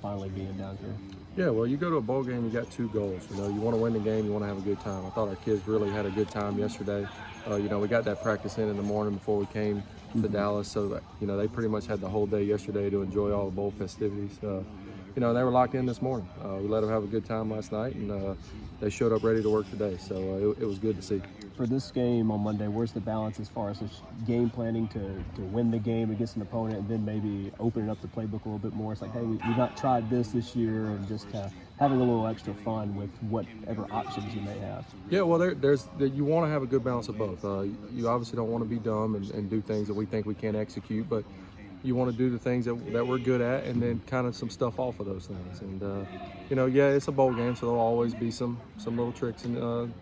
finally being down here? Yeah, well, you go to a bowl game, you got two goals. You want to win the game, you want to have a good time. I thought our kids really had a good time yesterday. We got that practice in the morning before we came to Dallas, so that, they pretty much had the whole day yesterday to enjoy all the bowl festivities. They were locked in this morning. We let them have a good time last night, and they showed up ready to work today, so it was good to see. For this game on Monday, where's the balance as far as game planning to win the game against an opponent, and then maybe opening up the playbook a little bit more? It's like, hey, we've not tried this year, and just having a little extra fun with whatever options you may have. Yeah, well, you want to have a good balance of both. You obviously don't want to be dumb and do things that we think we can't execute, but you want to do the things that we're good at, and then kind of some stuff off of those things. And it's a bowl game, so there'll always be some little tricks and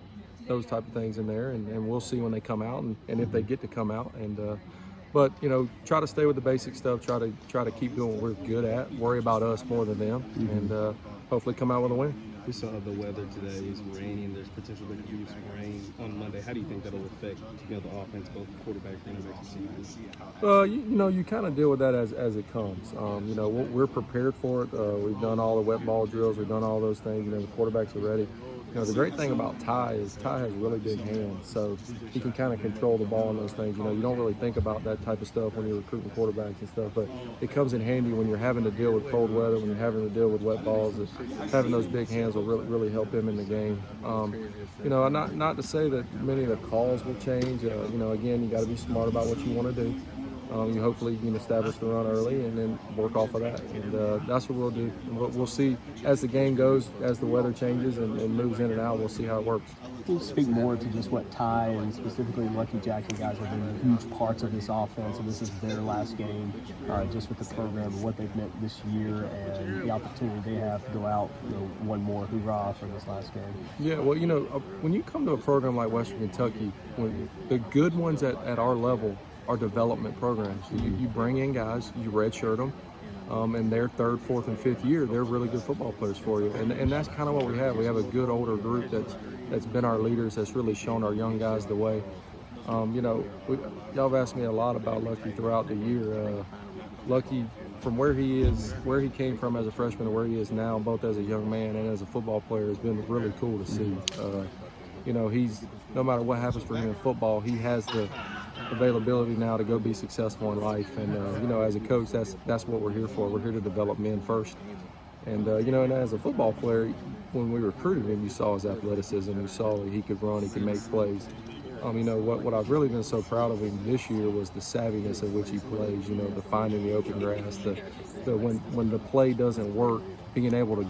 those type of things in there, and we'll see when they come out and if they get to come out. And but try to stay with the basic stuff. Try to keep doing what we're good at. Worry about us more than them, and hopefully come out with a win. We saw the weather today was raining. There's potential that could be some rain on Monday. How do you think that'll affect the offense, both quarterbacks and receivers? You kind of deal with that as it comes. We're prepared for it. We've done all the wet ball drills. We've done all those things. The quarterbacks are ready. The great thing about Ty is Ty has really big hands, so he can kind of control the ball and those things. You don't really think about that type of stuff when you're recruiting quarterbacks and stuff, but it comes in handy when you're having to deal with cold weather, when you're having to deal with wet balls. Having those big hands will really help him in the game. Not to say that many of the calls will change. Again, you got to be smart about what you want to do. Hopefully you can establish the run early and then work off of that. And that's what we'll do. And we'll see as the game goes, as the weather changes and moves in and out, we'll see how it works. Can you speak more to just what Ty and specifically Lucky Jackson guys have been huge parts of this offense, and this is their last game just with the program, what they've meant this year and the opportunity they have to go out, one more hoorah for this last game? Yeah, well, when you come to a program like Western Kentucky, when the good ones at our level are development programs. You bring in guys, you redshirt them, and their third, fourth, and fifth year, they're really good football players for you. And that's kind of what we have. We have a good older group that's been our leaders, that's really shown our young guys the way. Y'all have asked me a lot about Lucky throughout the year. Lucky, from where he came from as a freshman to where he is now, both as a young man and as a football player, has been really cool to see. He's, no matter what happens for him in football, he has the availability now to go be successful in life. And as a coach, that's what we're here for. We're here to develop men first. And and as a football player, when we recruited him, you saw his athleticism. You saw that he could run, he could make plays. What I've really been so proud of him this year was the savviness at which he plays. The finding the open grass, the when the play doesn't work, being able to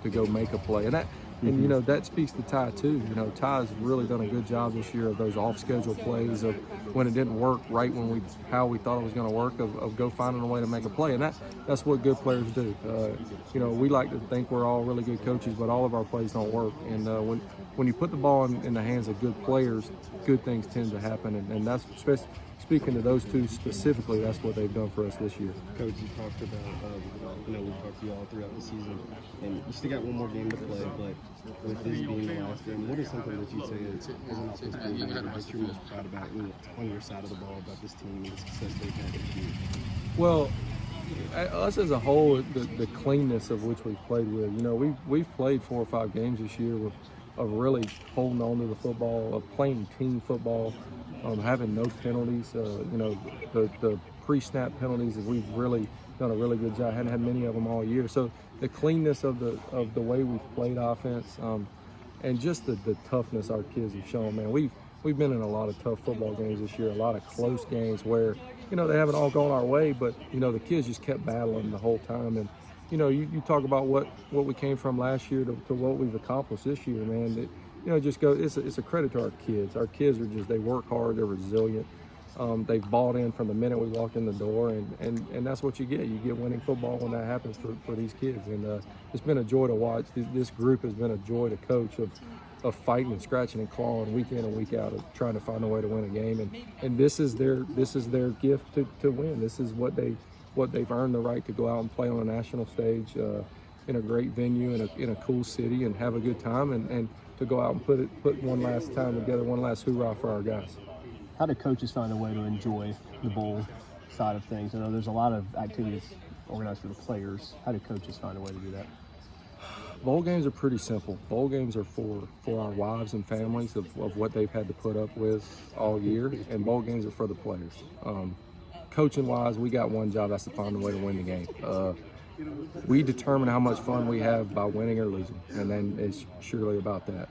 go make a play. And that speaks to Ty too. Ty's really done a good job this year of those off-schedule plays, of when it didn't work right how we thought it was going to work, of go finding a way to make a play. And that's what good players do. We like to think we're all really good coaches, but all of our plays don't work. And when you put the ball in the hands of good players, good things tend to happen. And that's speaking to those two specifically, that's what they've done for us this year. Coach, you talked about, we've talked to you all throughout the season, and you still got one more game to play, but with this being the last game, what is something that you say as an offensive coordinator that you're most proud about on your side of the ball about this team and the success they've had this year? Well, us as a whole, the cleanness of which we've played with, we've played 4 or 5 games this year of really holding on to the football, of playing team football, having no penalties. The pre-snap penalties, that we've really done a really good job. Hadn't had many of them all year. So the cleanness of the way we've played offense, and just the toughness our kids have shown, man. We've been in a lot of tough football games this year, a lot of close games where they haven't all gone our way, but the kids just kept battling the whole time. And you talk about what we came from last year to what we've accomplished this year, man. It's a credit to our kids. Our kids are they work hard, they're resilient. They've bought in from the minute we walked in the door, and that's what you get. You get winning football when that happens for these kids. And it's been a joy to watch. This group has been a joy to coach, of fighting and scratching and clawing week in and week out, of trying to find a way to win a game. And this is their gift to win. This is what they've earned the right to go out and play on a national stage in a great venue in a cool city and have a good time, and to go out and put one last time together, one last hoorah for our guys. How do coaches find a way to enjoy the bowl side of things? I know there's a lot of activities organized for the players. How do coaches find a way to do that? Bowl games are pretty simple. Bowl games are for our wives and families of what they've had to put up with all year, and bowl games are for the players. Coaching-wise, we got one job, that's to find a way to win the game. We determine how much fun we have by winning or losing, and then it's surely about that.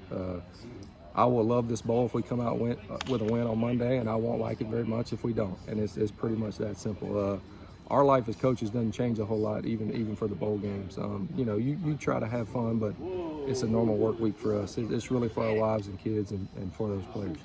I will love this bowl if we come out with a win on Monday, and I won't like it very much if we don't, and it's pretty much that simple. Our life as coaches doesn't change a whole lot, even for the bowl games. You try to have fun, but it's a normal work week for us. It's really for our wives and kids and for those players.